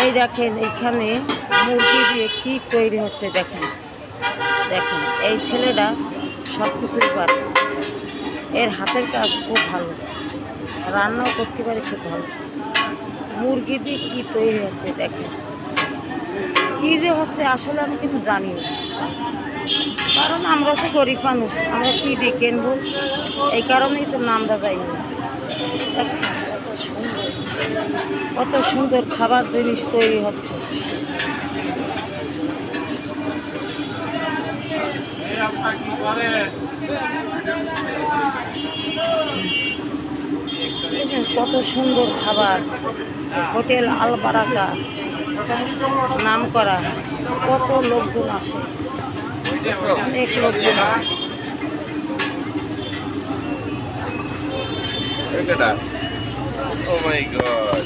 এই দেখেন এইখানে মুরগি দিয়ে কী তৈরি হচ্ছে দেখেন দেখেন এই ছেলেটা সব কিছুই পারে, এর হাতের কাজ খুব ভালো, রান্নাও করতে পারে খুব ভালো। মুরগি দিয়ে কী তৈরি হচ্ছে দেখেন, কী যে হচ্ছে আসলে আমি কিন্তু জানি না, কারণ আমরা তো গরিব মানুষ, আমরা কী দিয়ে কিনবো, এই কারণেই তো নামটা যাই না। দেখছেন কত সুন্দর, কত সুন্দর খাবার জিনিস তৈরি হচ্ছে। দেখছেন কত সুন্দর খাবার, হোটেল আল বারাকা নাম করা, কত লোকজন আসে, অনেক লোকজন আসে। Look at that. Oh my god.